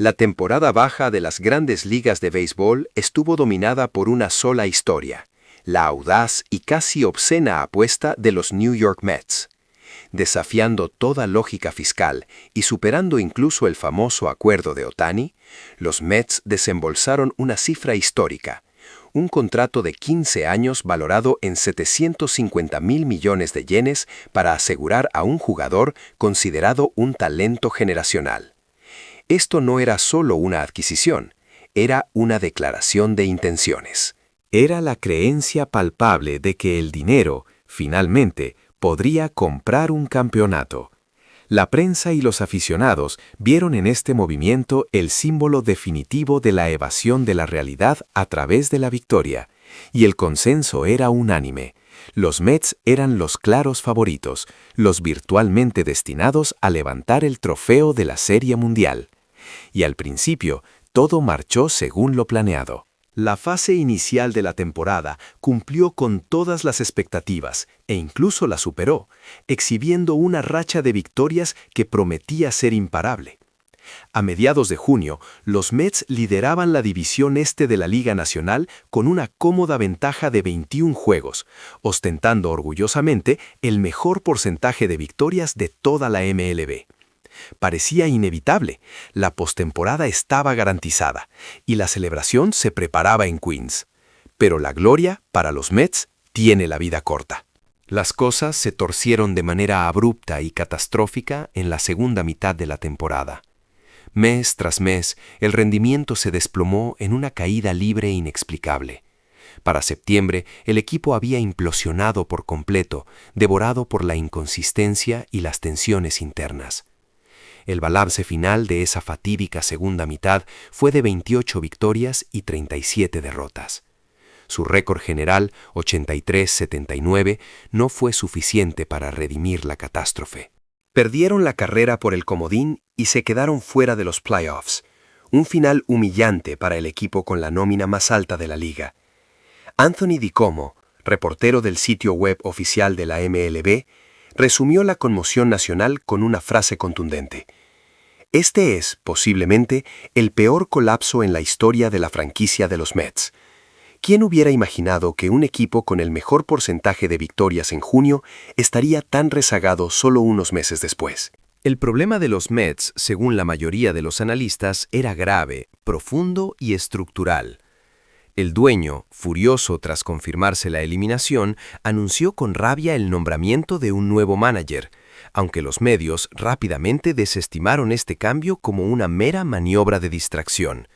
La temporada baja de las grandes ligas de béisbol estuvo dominada por una sola historia, la audaz y casi obscena apuesta de los New York Mets. Desafiando toda lógica fiscal y superando incluso el famoso acuerdo de Ohtani, los Mets desembolsaron una cifra histórica, un contrato de 15 años valorado en 750,000 millones de yenes para asegurar a un jugador considerado un talento generacional. Esto no era solo una adquisición, era una declaración de intenciones. Era la creencia palpable de que el dinero, finalmente, podría comprar un campeonato. La prensa y los aficionados vieron en este movimiento el símbolo definitivo de la evasión de la realidad a través de la victoria, y el consenso era unánime. Los Mets eran los claros favoritos, los virtualmente destinados a levantar el trofeo de la Serie Mundial. Y al principio, todo marchó según lo planeado. La fase inicial de la temporada cumplió con todas las expectativas e incluso la superó, exhibiendo una racha de victorias que prometía ser imparable. A mediados de junio, los Mets lideraban la división este de la Liga Nacional con una cómoda ventaja de 21 juegos, ostentando orgullosamente el mejor porcentaje de victorias de toda la MLB. Parecía inevitable, la postemporada estaba garantizada y la celebración se preparaba en Queens. Pero la gloria, para los Mets, tiene la vida corta. Las cosas se torcieron de manera abrupta y catastrófica en la segunda mitad de la temporada. Mes tras mes, el rendimiento se desplomó en una caída libre e inexplicable. Para septiembre, el equipo había implosionado por completo, devorado por la inconsistencia y las tensiones internas. El balance final de esa fatídica segunda mitad fue de 28 victorias y 37 derrotas. Su récord general, 83-79, no fue suficiente para redimir la catástrofe. Perdieron la carrera por el comodín y se quedaron fuera de los playoffs, un final humillante para el equipo con la nómina más alta de la liga. Anthony DiComo, reportero del sitio web oficial de la MLB, resumió la conmoción nacional con una frase contundente. Este es, posiblemente, el peor colapso en la historia de la franquicia de los Mets. ¿Quién hubiera imaginado que un equipo con el mejor porcentaje de victorias en junio estaría tan rezagado solo unos meses después? El problema de los Mets, según la mayoría de los analistas, era grave, profundo y estructural. El dueño, furioso tras confirmarse la eliminación, anunció con rabia el nombramiento de un nuevo manager, aunque los medios rápidamente desestimaron este cambio como una mera maniobra de distracción.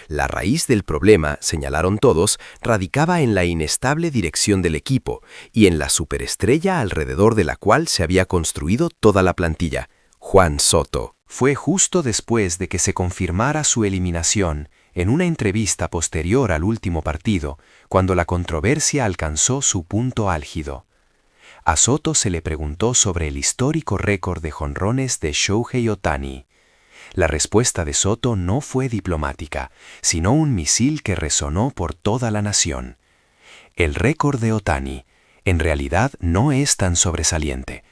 La raíz del problema, señalaron todos, radicaba en la inestable dirección del equipo y en la superestrella alrededor de la cual se había construido toda la plantilla, Juan Soto. Fue justo después de que se confirmara su eliminación, en una entrevista posterior al último partido, cuando la controversia alcanzó su punto álgido. A Soto se le preguntó sobre el histórico récord de jonrones de Shohei Ohtani. La respuesta de Soto no fue diplomática, sino un misil que resonó por toda la nación. El récord de Ohtani, en realidad, no es tan sobresaliente.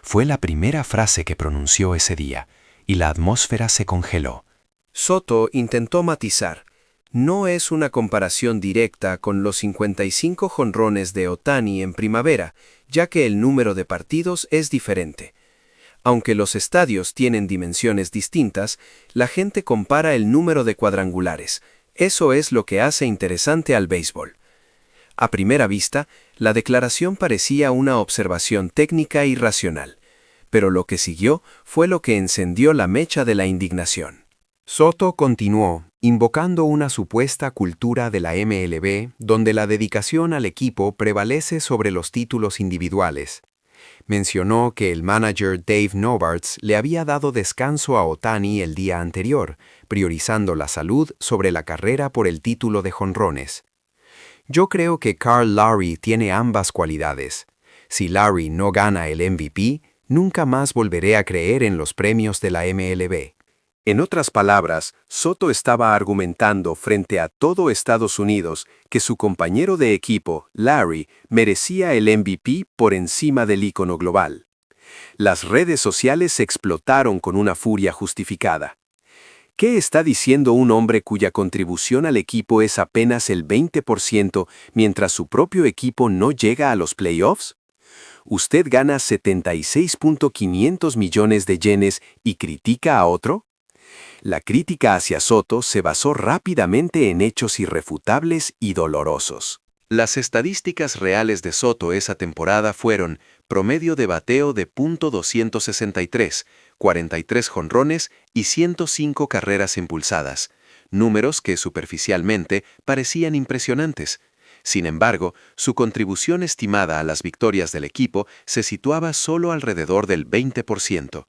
Fue la primera frase que pronunció ese día, y la atmósfera se congeló. Soto intentó matizar. No es una comparación directa con los 55 jonrones de Ohtani en primavera, ya que el número de partidos es diferente. Aunque los estadios tienen dimensiones distintas, la gente compara el número de cuadrangulares. Eso es lo que hace interesante al béisbol. A primera vista, la declaración parecía una observación técnica y racional, pero lo que siguió fue lo que encendió la mecha de la indignación. Soto continuó, invocando una supuesta cultura de la MLB donde la dedicación al equipo prevalece sobre los títulos individuales. Mencionó que el manager Dave Novartz le había dado descanso a Ohtani el día anterior, priorizando la salud sobre la carrera por el título de jonrones. Yo creo que Carl Lowry tiene ambas cualidades. Si Lowry no gana el MVP, nunca más volveré a creer en los premios de la MLB. En otras palabras, Soto estaba argumentando frente a todo Estados Unidos que su compañero de equipo, Larry, merecía el MVP por encima del ícono global. Las redes sociales explotaron con una furia justificada. ¿Qué está diciendo un hombre cuya contribución al equipo es apenas el 20% mientras su propio equipo no llega a los playoffs? ¿Usted gana 76.500 millones de yenes y critica a otro? La crítica hacia Soto se basó rápidamente en hechos irrefutables y dolorosos. Las estadísticas reales de Soto esa temporada fueron promedio de bateo de .263, 43 jonrones y 105 carreras impulsadas, números que superficialmente parecían impresionantes. Sin embargo, su contribución estimada a las victorias del equipo se situaba solo alrededor del 20%.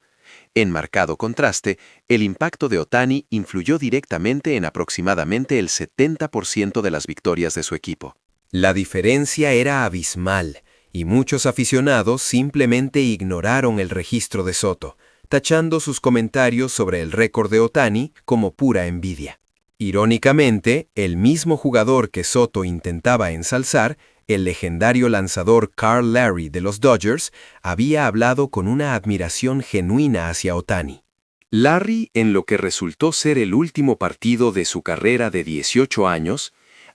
En marcado contraste, el impacto de Ohtani influyó directamente en aproximadamente el 70% de las victorias de su equipo. La diferencia era abismal, y muchos aficionados simplemente ignoraron el registro de Soto, tachando sus comentarios sobre el récord de Ohtani como pura envidia. Irónicamente, el mismo jugador que Soto intentaba ensalzar, el legendario lanzador Carl Larry de los Dodgers, había hablado con una admiración genuina hacia Ohtani. Larry, en lo que resultó ser el último partido de su carrera de 18 años,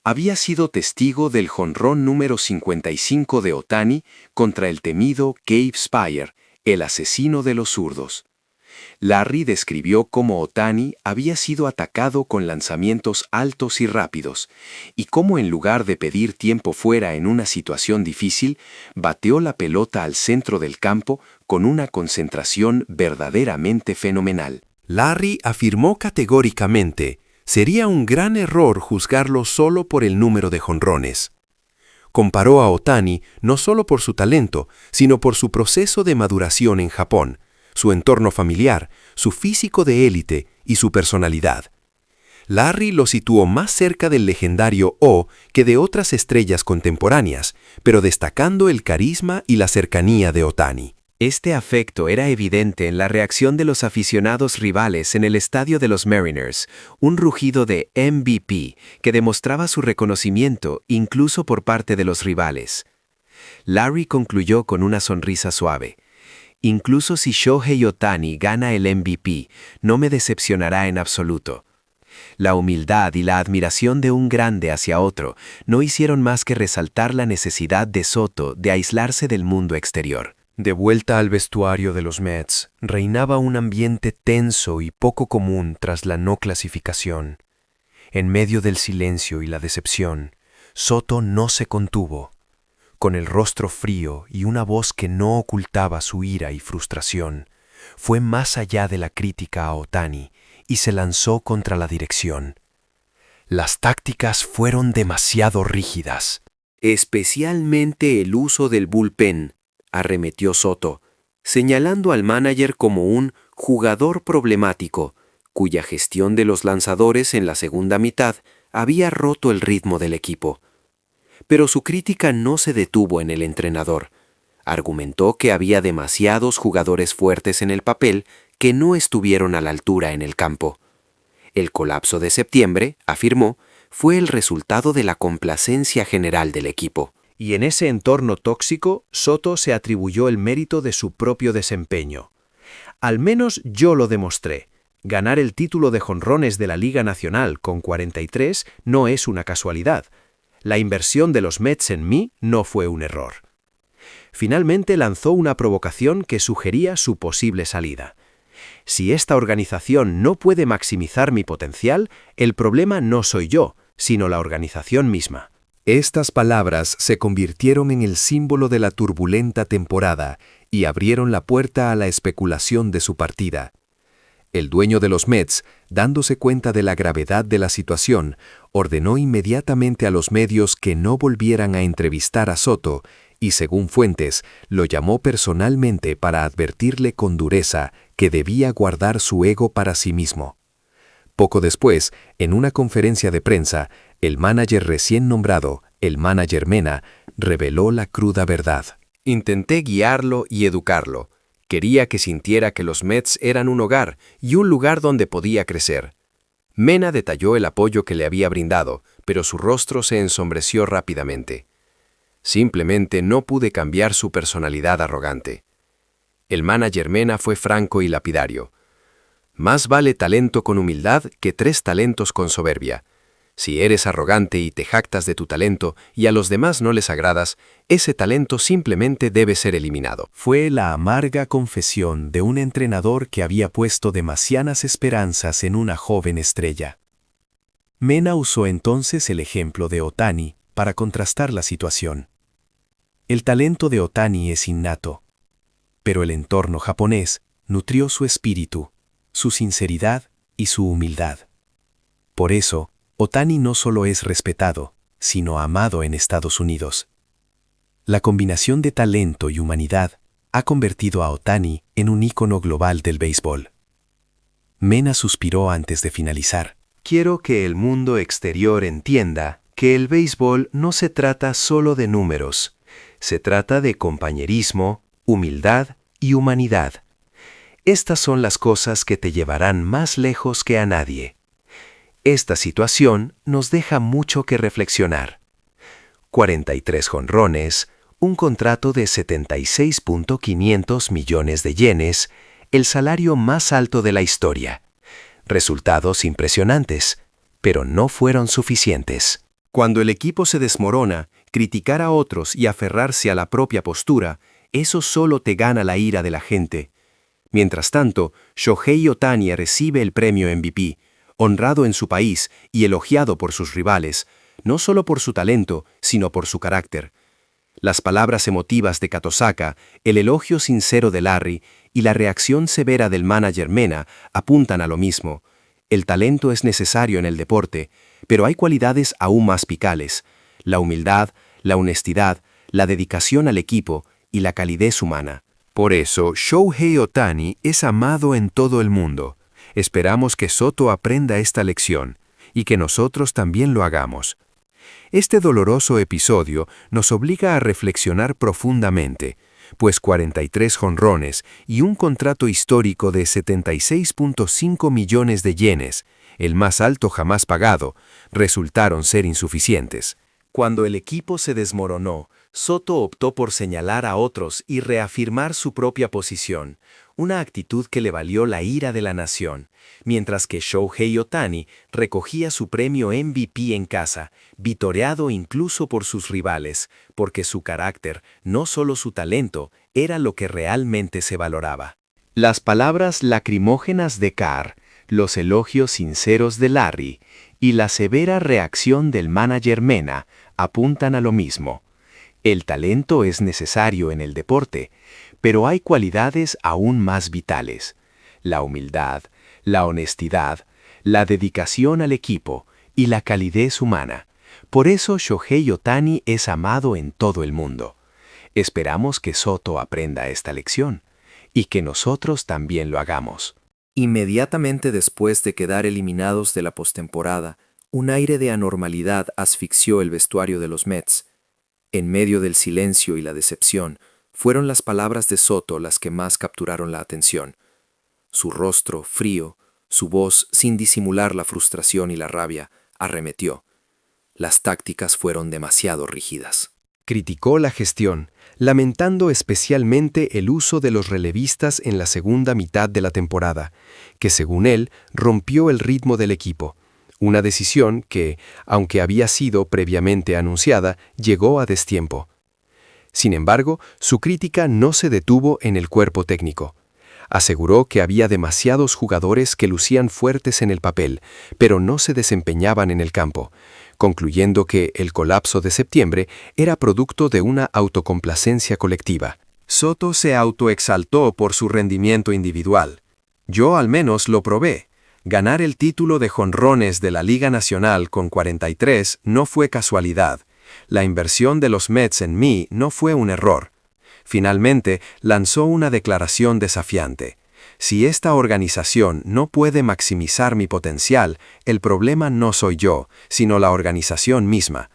había sido testigo del jonrón número 55 de Ohtani contra el temido Gabe Speier, el asesino de los zurdos. Larry describió cómo Ohtani había sido atacado con lanzamientos altos y rápidos, y cómo en lugar de pedir tiempo fuera en una situación difícil, bateó la pelota al centro del campo con una concentración verdaderamente fenomenal. Larry afirmó categóricamente: sería un gran error juzgarlo solo por el número de jonrones. Comparó a Ohtani no solo por su talento, sino por su proceso de maduración en Japón, su entorno familiar, su físico de élite y su personalidad. Larry lo situó más cerca del legendario O que de otras estrellas contemporáneas, pero destacando el carisma y la cercanía de Ohtani. Este afecto era evidente en la reacción de los aficionados rivales en el estadio de los Mariners, un rugido de MVP que demostraba su reconocimiento incluso por parte de los rivales. Larry concluyó con una sonrisa suave. Incluso si Shohei Ohtani gana el MVP, no me decepcionará en absoluto. La humildad y la admiración de un grande hacia otro no hicieron más que resaltar la necesidad de Soto de aislarse del mundo exterior. De vuelta al vestuario de los Mets, reinaba un ambiente tenso y poco común tras la no clasificación. En medio del silencio y la decepción, Soto no se contuvo. Con el rostro frío y una voz que no ocultaba su ira y frustración, fue más allá de la crítica a Ohtani y se lanzó contra la dirección. Las tácticas fueron demasiado rígidas. Especialmente el uso del bullpen, arremetió Soto, señalando al manager como un jugador problemático, cuya gestión de los lanzadores en la segunda mitad había roto el ritmo del equipo. Pero su crítica no se detuvo en el entrenador. Argumentó que había demasiados jugadores fuertes en el papel que no estuvieron a la altura en el campo. El colapso de septiembre, afirmó, fue el resultado de la complacencia general del equipo. Y en ese entorno tóxico, Soto se atribuyó el mérito de su propio desempeño. Al menos yo lo demostré. Ganar el título de jonrones de la Liga Nacional con 43 no es una casualidad. La inversión de los Mets en mí no fue un error. Finalmente lanzó una provocación que sugería su posible salida. Si esta organización no puede maximizar mi potencial, el problema no soy yo, sino la organización misma. Estas palabras se convirtieron en el símbolo de la turbulenta temporada y abrieron la puerta a la especulación de su partida. El dueño de los Mets, dándose cuenta de la gravedad de la situación, ordenó inmediatamente a los medios que no volvieran a entrevistar a Soto y, según fuentes, lo llamó personalmente para advertirle con dureza que debía guardar su ego para sí mismo. Poco después, en una conferencia de prensa, el manager recién nombrado, el manager Mena, reveló la cruda verdad. Intenté guiarlo y educarlo. Quería que sintiera que los Mets eran un hogar y un lugar donde podía crecer. Mena detalló el apoyo que le había brindado, pero su rostro se ensombreció rápidamente. Simplemente no pude cambiar su personalidad arrogante. El manager Mena fue franco y lapidario. Más vale talento con humildad que 3 talentos con soberbia. Si eres arrogante y te jactas de tu talento y a los demás no les agradas, ese talento simplemente debe ser eliminado. Fue la amarga confesión de un entrenador que había puesto demasiadas esperanzas en una joven estrella. Mena usó entonces el ejemplo de Otani para contrastar la situación. El talento de Otani es innato, pero el entorno japonés nutrió su espíritu, su sinceridad y su humildad. Por eso, Otani no solo es respetado, sino amado en Estados Unidos. La combinación de talento y humanidad ha convertido a Otani en un ícono global del béisbol. Mena suspiró antes de finalizar. Quiero que el mundo exterior entienda que el béisbol no se trata solo de números, se trata de compañerismo, humildad y humanidad. Estas son las cosas que te llevarán más lejos que a nadie. Esta situación nos deja mucho que reflexionar. 43 jonrones, un contrato de 76.500 millones de yenes, el salario más alto de la historia. Resultados impresionantes, pero no fueron suficientes. Cuando el equipo se desmorona, criticar a otros y aferrarse a la propia postura, eso solo te gana la ira de la gente. Mientras tanto, Shohei Ohtani recibe el premio MVP, honrado en su país y elogiado por sus rivales, no solo por su talento, sino por su carácter. Las palabras emotivas de Katosaka, el elogio sincero de Larry y la reacción severa del manager Mena apuntan a lo mismo. El talento es necesario en el deporte, pero hay cualidades aún más picales: la humildad, la honestidad, la dedicación al equipo y la calidez humana. Por eso, Shohei Ohtani es amado en todo el mundo. Esperamos que Soto aprenda esta lección y que nosotros también lo hagamos. Este doloroso episodio nos obliga a reflexionar profundamente, pues 43 jonrones y un contrato histórico de 76.5 millones de yenes, el más alto jamás pagado, resultaron ser insuficientes. Cuando el equipo se desmoronó, Soto optó por señalar a otros y reafirmar su propia posición, una actitud que le valió la ira de la nación, mientras que Shohei Ohtani recogía su premio MVP en casa, vitoreado incluso por sus rivales, porque su carácter, no solo su talento, era lo que realmente se valoraba. Las palabras lacrimógenas de Carr, los elogios sinceros de Larry y la severa reacción del manager Mena apuntan a lo mismo. El talento es necesario en el deporte, pero hay cualidades aún más vitales: la humildad, la honestidad, la dedicación al equipo y la calidez humana. Por eso Shohei Ohtani es amado en todo el mundo. Esperamos que Soto aprenda esta lección y que nosotros también lo hagamos. Inmediatamente después de quedar eliminados de la postemporada, un aire de anormalidad asfixió el vestuario de los Mets. En medio del silencio y la decepción, fueron las palabras de Soto las que más capturaron la atención. Su rostro frío, su voz sin disimular la frustración y la rabia, arremetió. Las tácticas fueron demasiado rígidas. Criticó la gestión, lamentando especialmente el uso de los relevistas en la segunda mitad de la temporada, que según él rompió el ritmo del equipo. Una decisión que, aunque había sido previamente anunciada, llegó a destiempo. Sin embargo, su crítica no se detuvo en el cuerpo técnico. Aseguró que había demasiados jugadores que lucían fuertes en el papel, pero no se desempeñaban en el campo, concluyendo que el colapso de septiembre era producto de una autocomplacencia colectiva. Soto se autoexaltó por su rendimiento individual. Yo al menos lo probé. Ganar el título de jonrones de la Liga Nacional con 43 no fue casualidad. La inversión de los Mets en mí no fue un error. Finalmente, lanzó una declaración desafiante. Si esta organización no puede maximizar mi potencial, el problema no soy yo, sino la organización misma.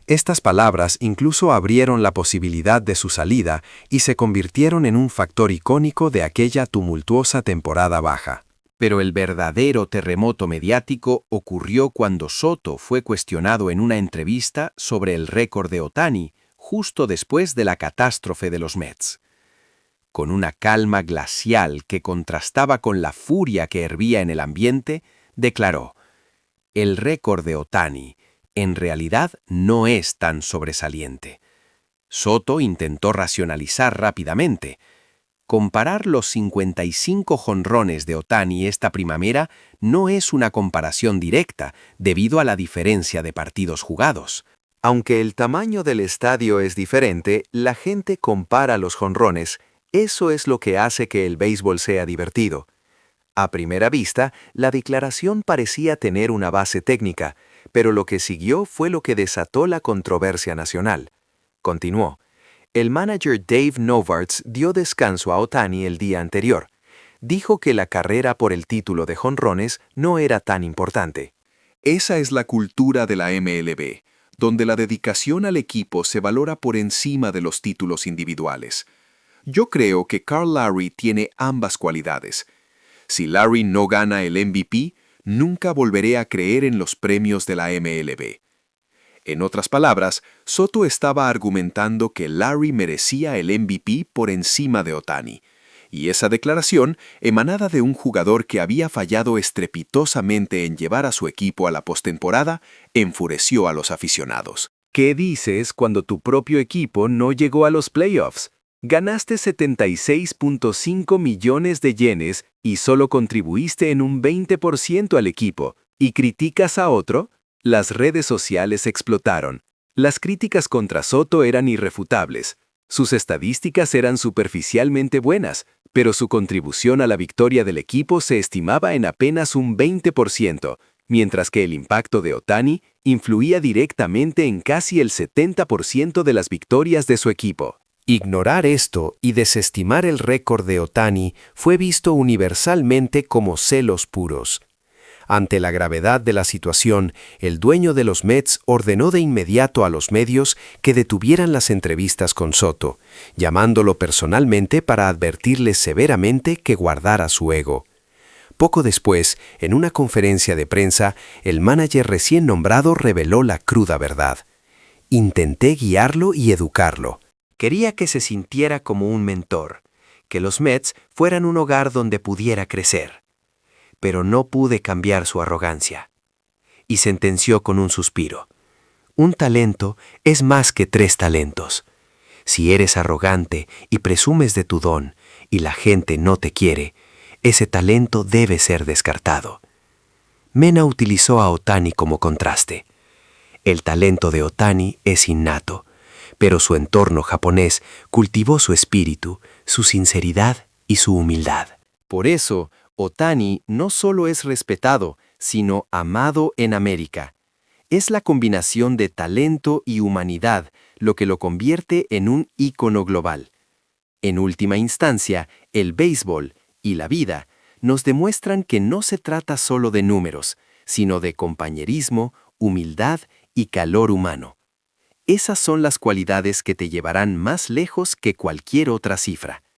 Estas palabras incluso abrieron la posibilidad de su salida y se convirtieron en un factor icónico de aquella tumultuosa temporada baja. Pero el verdadero terremoto mediático ocurrió cuando Soto fue cuestionado en una entrevista sobre el récord de Ohtani, justo después de la catástrofe de los Mets. con una calma glacial que contrastaba con la furia que hervía en el ambiente, declaró: «El récord de Ohtani, en realidad, no es tan sobresaliente». Soto intentó racionalizar rápidamente. Comparar los 55 jonrones de Ohtani esta primavera no es una comparación directa debido a la diferencia de partidos jugados. Aunque el tamaño del estadio es diferente, la gente compara los jonrones. Eso es lo que hace que el béisbol sea divertido. A primera vista, la declaración parecía tener una base técnica, pero lo que siguió fue lo que desató la controversia nacional. Continuó: el manager Dave Novarts dio descanso a Ohtani el día anterior. Dijo que la carrera por el título de jonrones no era tan importante. Esa es la cultura de la MLB, donde la dedicación al equipo se valora por encima de los títulos individuales. Yo creo que Carl Larry tiene ambas cualidades. Si Larry no gana el MVP, nunca volveré a creer en los premios de la MLB. En otras palabras, Soto estaba argumentando que Larry merecía el MVP por encima de Ohtani, y esa declaración, emanada de un jugador que había fallado estrepitosamente en llevar a su equipo a la postemporada, enfureció a los aficionados. ¿Qué dices cuando tu propio equipo no llegó a los playoffs? Ganaste 76.5 millones de yenes y solo contribuiste en un 20% al equipo, ¿y criticas a otro? Las redes sociales explotaron. Las críticas contra Soto eran irrefutables. Sus estadísticas eran superficialmente buenas, pero su contribución a la victoria del equipo se estimaba en apenas un 20%, mientras que el impacto de Ohtani influía directamente en casi el 70% de las victorias de su equipo. Ignorar esto y desestimar el récord de Ohtani fue visto universalmente como celos puros. Ante la gravedad de la situación, el dueño de los Mets ordenó de inmediato a los medios que detuvieran las entrevistas con Soto, llamándolo personalmente para advertirle severamente que guardara su ego. Poco después, en una conferencia de prensa, el manager recién nombrado reveló la cruda verdad. Intenté guiarlo y educarlo. Quería que se sintiera como un mentor, que los Mets fueran un hogar donde pudiera crecer. Pero no pude cambiar su arrogancia. Y sentenció con un suspiro: un talento es más que 3 talentos. Si eres arrogante y presumes de tu don y la gente no te quiere, ese talento debe ser descartado. Mena utilizó a Ohtani como contraste. El talento de Ohtani es innato, pero su entorno japonés cultivó su espíritu, su sinceridad y su humildad. Por eso, Ohtani no solo es respetado, sino amado en América. Es la combinación de talento y humanidad lo que lo convierte en un ícono global. En última instancia, el béisbol y la vida nos demuestran que no se trata solo de números, sino de compañerismo, humildad y calor humano. Esas son las cualidades que te llevarán más lejos que cualquier otra cifra.